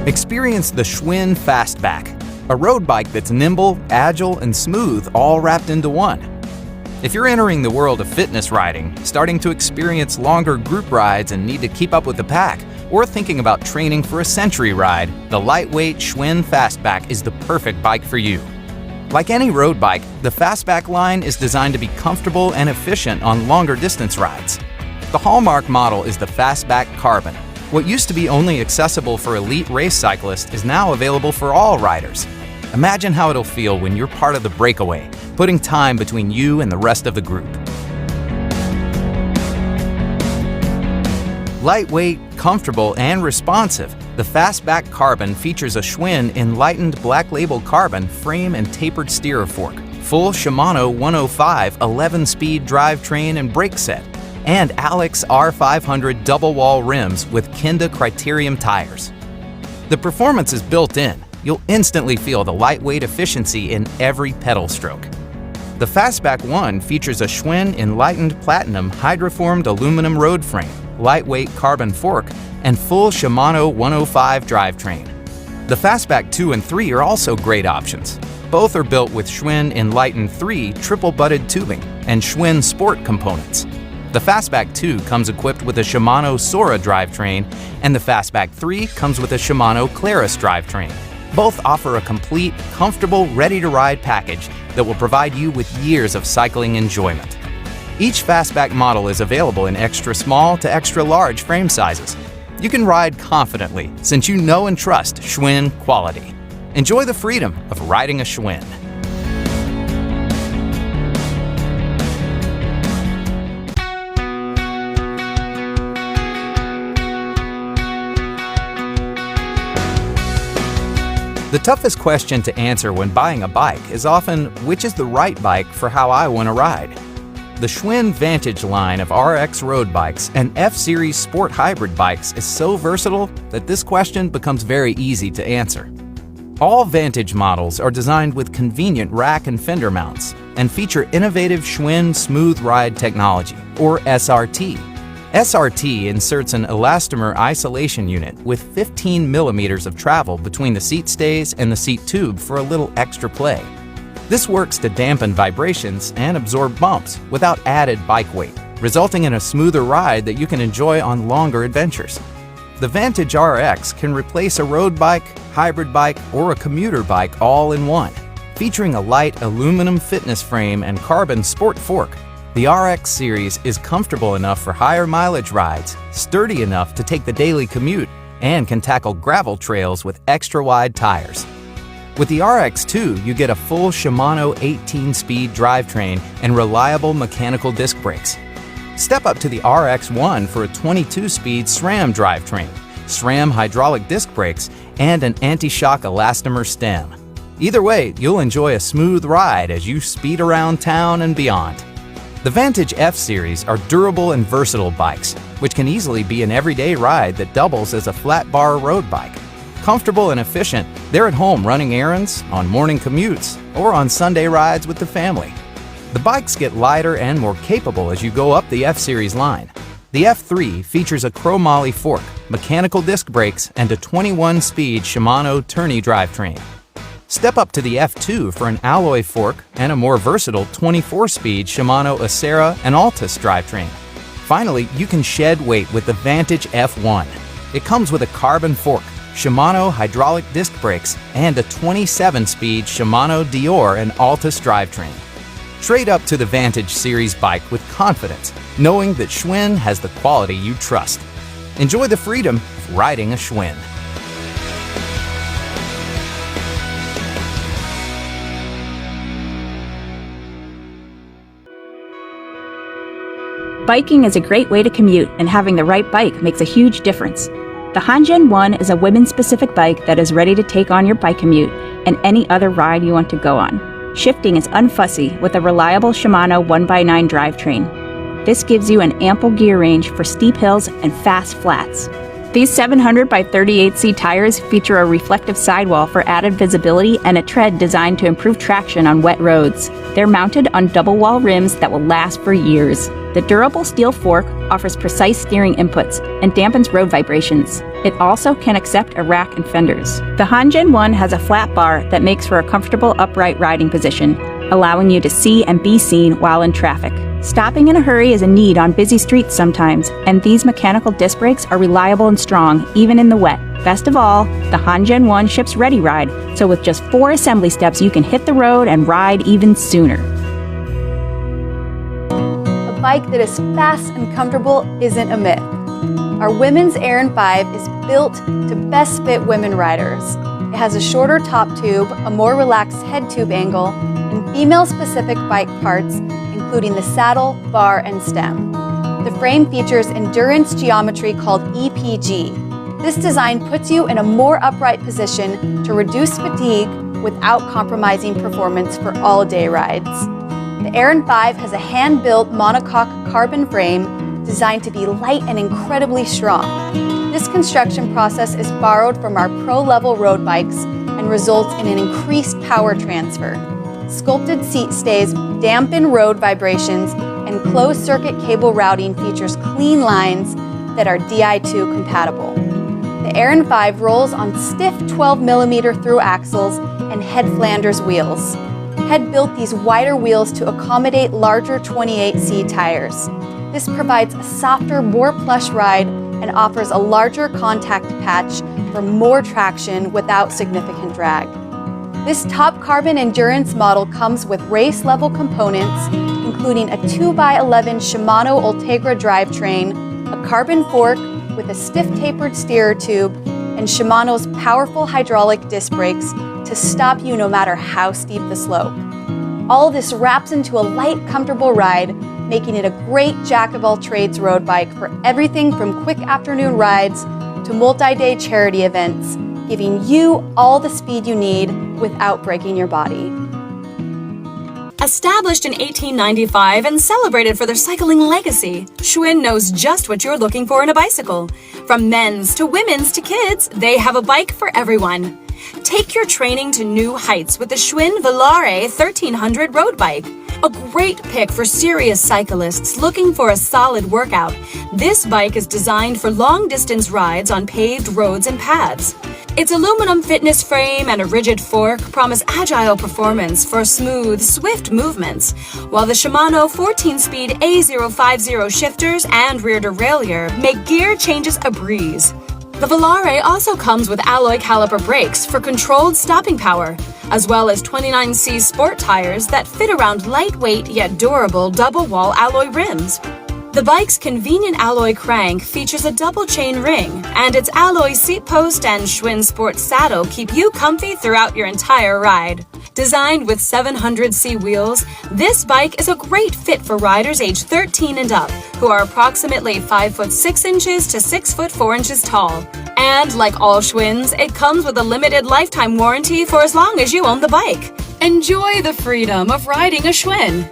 Experience the Schwinn Fastback, a road bike that's nimble, agile, and smooth, all wrapped into one. If you're entering the world of fitness riding, starting to experience longer group rides and need to keep up with the pack, or thinking about training for a century ride, the lightweight Schwinn Fastback is the perfect bike for you. Like any road bike, the Fastback line is designed to be comfortable and efficient on longer distance rides. The hallmark model is the Fastback Carbon. What used to be only accessible for elite race cyclists is now available for all riders. Imagine how it'll feel when you're part of the breakaway, putting time between you and the rest of the group. Lightweight, comfortable, and responsive, the Fastback Carbon features a Schwinn enlightened black label carbon frame and tapered steerer fork, full Shimano 105 11-speed drivetrain and brake set, and Alex R500 double wall rims with Kenda Criterium tires. The performance is built in. You'll instantly feel the lightweight efficiency in every pedal stroke. The Fastback 1 features a Schwinn Enlightened Platinum hydroformed aluminum road frame, lightweight carbon fork, and full Shimano 105 drivetrain. The Fastback 2 and 3 are also great options. Both are built with Schwinn Enlightened 3 triple butted tubing and Schwinn Sport components. The Fastback 2 comes equipped with a Shimano Sora drivetrain, and the Fastback 3 comes with a Shimano Claris drivetrain. Both offer a complete, comfortable, ready-to-ride package that will provide you with years of cycling enjoyment. Each Fastback model is available in extra small to extra large frame sizes. You can ride confidently since you know and trust Schwinn quality. Enjoy the freedom of riding a Schwinn. The toughest question to answer when buying a bike is often, which is the right bike for how I want to ride? The Schwinn Vantage line of RX road bikes and F-Series sport hybrid bikes is so versatile that this question becomes very easy to answer. All Vantage models are designed with convenient rack and fender mounts and feature innovative Schwinn Smooth Ride technology, or SRT. SRT inserts an elastomer isolation unit with 15 millimeters of travel between the seat stays and the seat tube for a little extra play. This works to dampen vibrations and absorb bumps without added bike weight, resulting in a smoother ride that you can enjoy on longer adventures. The Vantage RX can replace a road bike, hybrid bike, or a commuter bike all in one. Featuring a light aluminum fitness frame and carbon sport fork, the RX series is comfortable enough for higher mileage rides, sturdy enough to take the daily commute, and can tackle gravel trails with extra wide tires. With the RX2, you get a full Shimano 18-speed drivetrain and reliable mechanical disc brakes. Step up to the RX1 for a 22-speed SRAM drivetrain, SRAM hydraulic disc brakes, and an anti-shock elastomer stem. Either way, you'll enjoy a smooth ride as you speed around town and beyond. The Vantage F-Series are durable and versatile bikes, which can easily be an everyday ride that doubles as a flat bar road bike. Comfortable and efficient, they're at home running errands, on morning commutes, or on Sunday rides with the family. The bikes get lighter and more capable as you go up the F-Series line. The F3 features a chromoly fork, mechanical disc brakes, and a 21-speed Shimano tourney drivetrain. Step up to the F2 for an alloy fork and a more versatile 24-speed Shimano Acera and Altus drivetrain. Finally, you can shed weight with the Vantage F1. It comes with a carbon fork, Shimano hydraulic disc brakes, and a 27-speed Shimano Dior and Altus drivetrain. Trade up to the Vantage series bike with confidence, knowing that Schwinn has the quality you trust. Enjoy the freedom of riding a Schwinn. Biking is a great way to commute, and having the right bike makes a huge difference. The Hanjin 1 is a women-specific bike that is ready to take on your bike commute and any other ride you want to go on. Shifting is unfussy with a reliable Shimano 1x9 drivetrain. This gives you an ample gear range for steep hills and fast flats. These 700 by 38C tires feature a reflective sidewall for added visibility and a tread designed to improve traction on wet roads. They're mounted on double wall rims that will last for years. The durable steel fork offers precise steering inputs and dampens road vibrations. It also can accept a rack and fenders. The Hanjin 1 has a flat bar that makes for a comfortable upright riding position, allowing you to see and be seen while in traffic. Stopping in a hurry is a need on busy streets sometimes, and these mechanical disc brakes are reliable and strong, even in the wet. Best of all, the Hanjin 1 ships Ready Ride, so with just 4 assembly steps you can hit the road and ride even sooner. A bike that is fast and comfortable isn't a myth. Our women's Aran 5 is built to best fit women riders. It has a shorter top tube, a more relaxed head tube angle, and female-specific bike parts, including the saddle, bar, and stem. The frame features endurance geometry called EPG. This design puts you in a more upright position to reduce fatigue without compromising performance for all-day rides. The Aran 5 has a hand-built monocoque carbon frame designed to be light and incredibly strong. This construction process is borrowed from our pro-level road bikes and results in an increased power transfer. Sculpted seat stays dampen road vibrations, and closed-circuit cable routing features clean lines that are Di2 compatible. The Aran 5 rolls on stiff 12mm through axles and head Flanders wheels. Head built these wider wheels to accommodate larger 28C tires. This provides a softer, more plush ride and offers a larger contact patch for more traction without significant drag. This top carbon endurance model comes with race-level components, including a 2x11 Shimano Ultegra drivetrain, a carbon fork with a stiff tapered steerer tube, and Shimano's powerful hydraulic disc brakes to stop you no matter how steep the slope. All this wraps into a light, comfortable ride, making it a great jack-of-all-trades road bike for everything from quick afternoon rides to multi-day charity events, giving you all the speed you need without breaking your body. Established in 1895 and celebrated for their cycling legacy, Schwinn knows just what you're looking for in a bicycle. From men's to women's to kids, they have a bike for everyone. Take your training to new heights with the Schwinn Volare 1300 road bike. A great pick for serious cyclists looking for a solid workout. This bike is designed for long-distance rides on paved roads and paths. Its aluminum fitness frame and a rigid fork promise agile performance for smooth, swift movements, while the Shimano 14-speed A050 shifters and rear derailleur make gear changes a breeze. The Volare also comes with alloy caliper brakes for controlled stopping power, as well as 29C sport tires that fit around lightweight yet durable double-wall alloy rims. The bike's convenient alloy crank features a double chain ring, and its alloy seat post and Schwinn Sport saddle keep you comfy throughout your entire ride. Designed with 700C wheels, this bike is a great fit for riders age 13 and up, who are approximately 5 foot 6 inches to 6 foot 4 inches tall. And like all Schwinns, it comes with a limited lifetime warranty for as long as you own the bike. Enjoy the freedom of riding a Schwinn.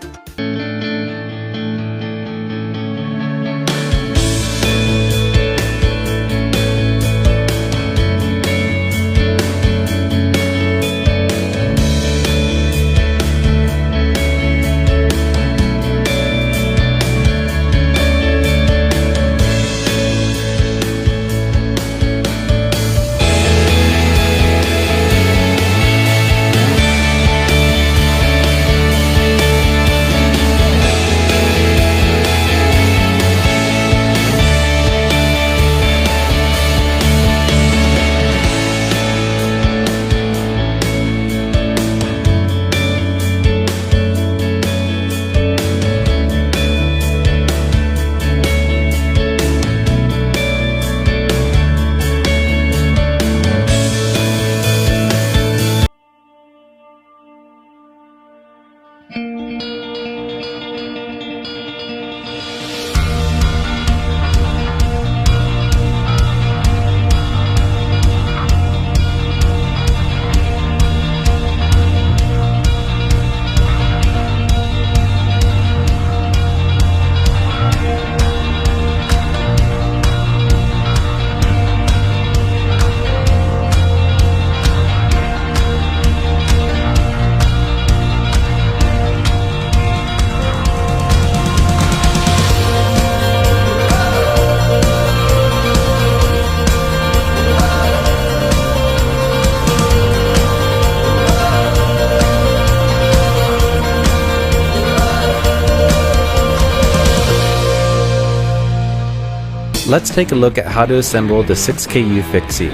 Let's take a look at how to assemble the 6KU fixie.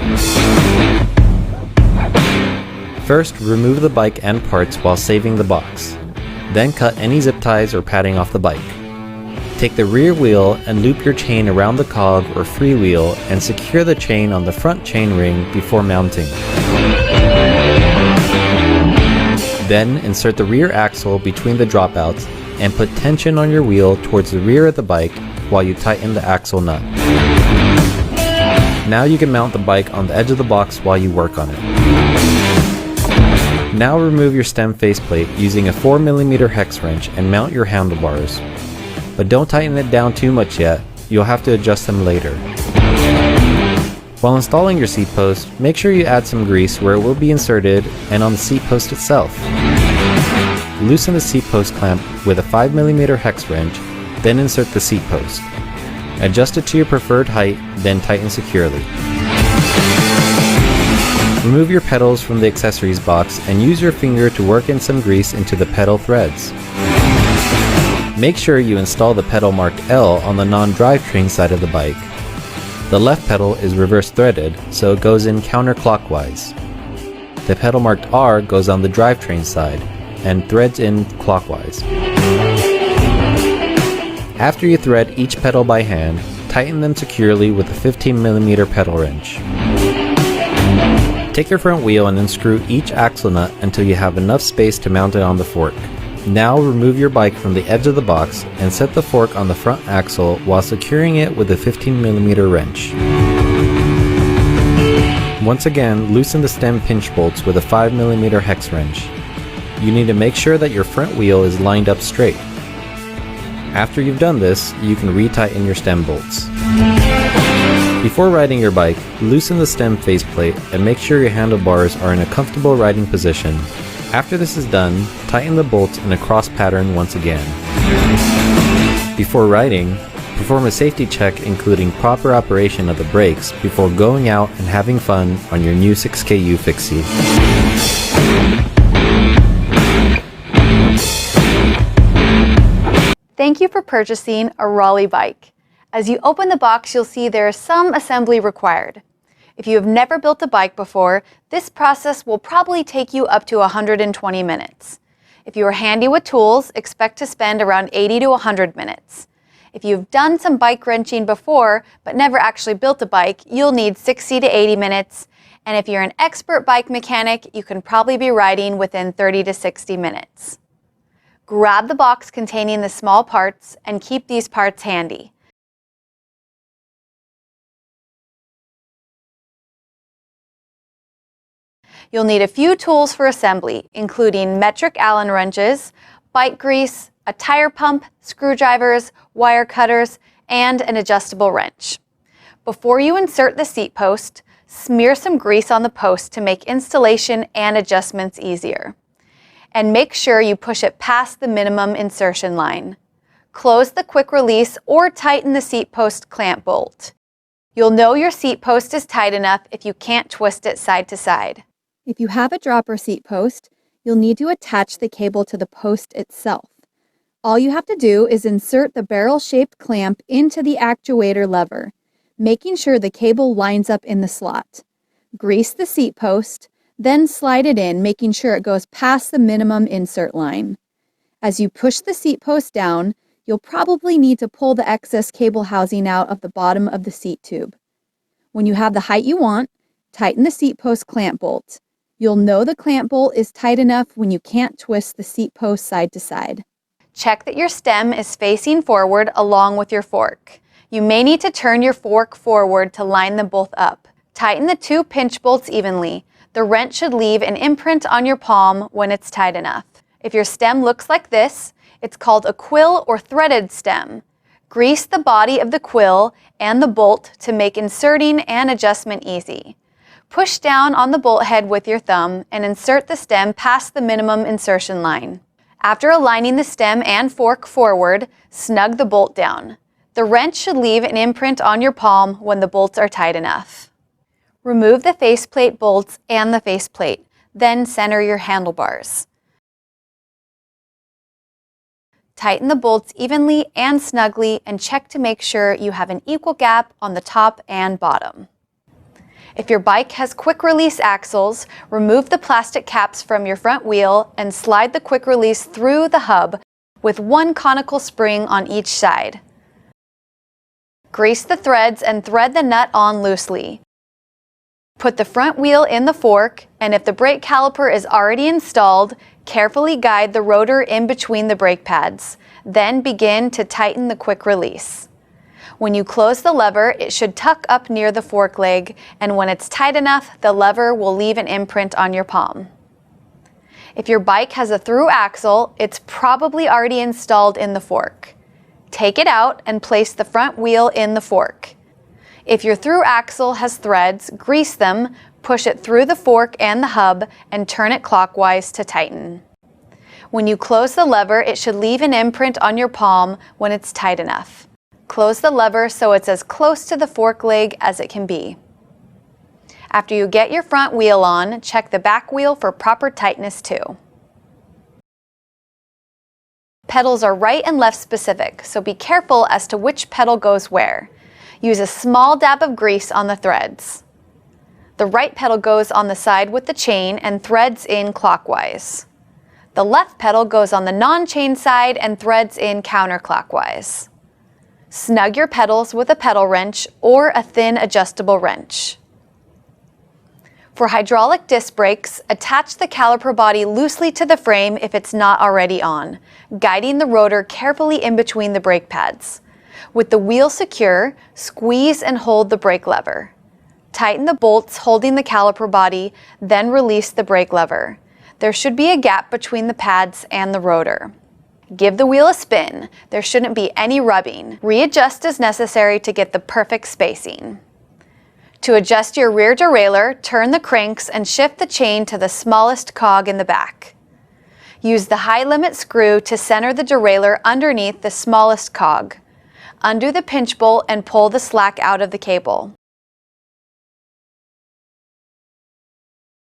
First, remove the bike and parts while saving the box. Then cut any zip ties or padding off the bike. Take the rear wheel and loop your chain around the cog or freewheel and secure the chain on the front chain ring before mounting. Then insert the rear axle between the dropouts and put tension on your wheel towards the rear of the bike while you tighten the axle nut. Now you can mount the bike on the edge of the box while you work on it. Now remove your stem faceplate using a 4mm hex wrench and mount your handlebars. But don't tighten it down too much yet, you'll have to adjust them later. While installing your seat post, make sure you add some grease where it will be inserted and on the seat post itself. Loosen the seat post clamp with a 5mm hex wrench, then insert the seat post. Adjust it to your preferred height, then tighten securely. Remove your pedals from the accessories box and use your finger to work in some grease into the pedal threads. Make sure you install the pedal marked L on the non-drivetrain side of the bike. The left pedal is reverse threaded, so it goes in counterclockwise. The pedal marked R goes on the drivetrain side and threads in clockwise. After you thread each pedal by hand, tighten them securely with a 15mm pedal wrench. Take your front wheel and unscrew each axle nut until you have enough space to mount it on the fork. Now remove your bike from the edge of the box and set the fork on the front axle while securing it with a 15mm wrench. Once again, loosen the stem pinch bolts with a 5mm hex wrench. You need to make sure that your front wheel is lined up straight. After you've done this, you can retighten your stem bolts. Before riding your bike, loosen the stem faceplate and make sure your handlebars are in a comfortable riding position. After this is done, tighten the bolts in a cross pattern once again. Before riding, perform a safety check including proper operation of the brakes before going out and having fun on your new 6KU fixie. Thank you for purchasing a Raleigh bike. As you open the box, you'll see there is some assembly required. If you have never built a bike before, this process will probably take you up to 120 minutes. If you are handy with tools, expect to spend around 80 to 100 minutes. If you've done some bike wrenching before, but never actually built a bike, you'll need 60 to 80 minutes. And if you're an expert bike mechanic, you can probably be riding within 30 to 60 minutes. Grab the box containing the small parts and keep these parts handy. You'll need a few tools for assembly, including metric Allen wrenches, bike grease, a tire pump, screwdrivers, wire cutters, and an adjustable wrench. Before you insert the seat post, smear some grease on the post to make installation and adjustments easier. And make sure you push it past the minimum insertion line. Close the quick release or tighten the seat post clamp bolt. You'll know your seat post is tight enough if you can't twist it side to side. If you have a dropper seat post, you'll need to attach the cable to the post itself. All you have to do is insert the barrel-shaped clamp into the actuator lever, making sure the cable lines up in the slot. Grease the seat post, then slide it in, making sure it goes past the minimum insert line. As you push the seat post down, you'll probably need to pull the excess cable housing out of the bottom of the seat tube. When you have the height you want, tighten the seat post clamp bolt. You'll know the clamp bolt is tight enough when you can't twist the seat post side to side. Check that your stem is facing forward along with your fork. You may need to turn your fork forward to line them both up. Tighten the two pinch bolts evenly. The wrench should leave an imprint on your palm when it's tight enough. If your stem looks like this, it's called a quill or threaded stem. Grease the body of the quill and the bolt to make inserting and adjustment easy. Push down on the bolt head with your thumb and insert the stem past the minimum insertion line. After aligning the stem and fork forward, snug the bolt down. The wrench should leave an imprint on your palm when the bolts are tight enough. Remove the faceplate bolts and the faceplate, then center your handlebars. Tighten the bolts evenly and snugly and check to make sure you have an equal gap on the top and bottom. If your bike has quick release axles, remove the plastic caps from your front wheel and slide the quick release through the hub with one conical spring on each side. Grease the threads and thread the nut on loosely. Put the front wheel in the fork, and if the brake caliper is already installed, carefully guide the rotor in between the brake pads. Then begin to tighten the quick release. When you close the lever, it should tuck up near the fork leg, and when it's tight enough, the lever will leave an imprint on your palm. If your bike has a through axle, it's probably already installed in the fork. Take it out and place the front wheel in the fork. If your through axle has threads, grease them, push it through the fork and the hub, and turn it clockwise to tighten. When you close the lever, it should leave an imprint on your palm when it's tight enough. Close the lever so it's as close to the fork leg as it can be. After you get your front wheel on, check the back wheel for proper tightness too. Pedals are right and left specific, so be careful as to which pedal goes where. Use a small dab of grease on the threads. The right pedal goes on the side with the chain and threads in clockwise. The left pedal goes on the non-chain side and threads in counterclockwise. Snug your pedals with a pedal wrench or a thin adjustable wrench. For hydraulic disc brakes, attach the caliper body loosely to the frame if it's not already on, guiding the rotor carefully in between the brake pads. With the wheel secure, squeeze and hold the brake lever. Tighten the bolts holding the caliper body, then release the brake lever. There should be a gap between the pads and the rotor. Give the wheel a spin. There shouldn't be any rubbing. Readjust as necessary to get the perfect spacing. To adjust your rear derailleur, turn the cranks and shift the chain to the smallest cog in the back. Use the high limit screw to center the derailleur underneath the smallest cog. Undo the pinch bolt and pull the slack out of the cable.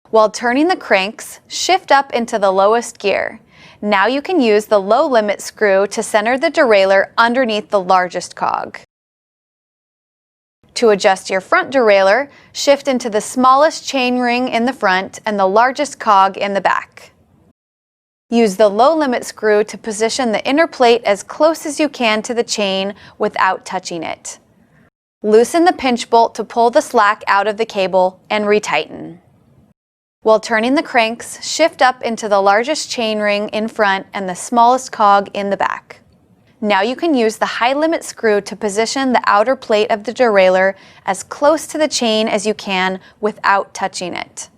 While turning the cranks, shift up into the lowest gear. Now you can use the low limit screw to center the derailleur underneath the largest cog. To adjust your front derailleur, shift into the smallest chain ring in the front and the largest cog in the back. Use the low limit screw to position the inner plate as close as you can to the chain without touching it. Loosen the pinch bolt to pull the slack out of the cable and retighten. While turning the cranks, shift up into the largest chain ring in front and the smallest cog in the back. Now you can use the high limit screw to position the outer plate of the derailleur as close to the chain as you can without touching it.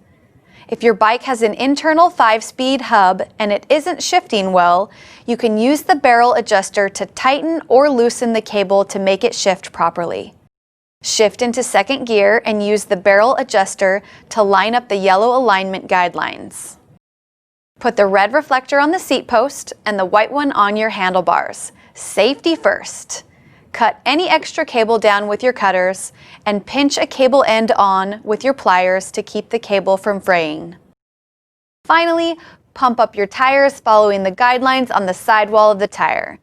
If your bike has an internal 5-speed hub and it isn't shifting well, you can use the barrel adjuster to tighten or loosen the cable to make it shift properly. Shift into second gear and use the barrel adjuster to line up the yellow alignment guidelines. Put the red reflector on the seat post and the white one on your handlebars. Safety first. Cut any extra cable down with your cutters and pinch a cable end on with your pliers to keep the cable from fraying. Finally, pump up your tires following the guidelines on the sidewall of the tire.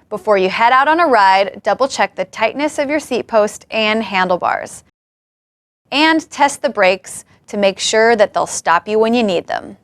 Before you head out on a ride, double check the tightness of your seat post and handlebars. And test the brakes to make sure that they'll stop you when you need them.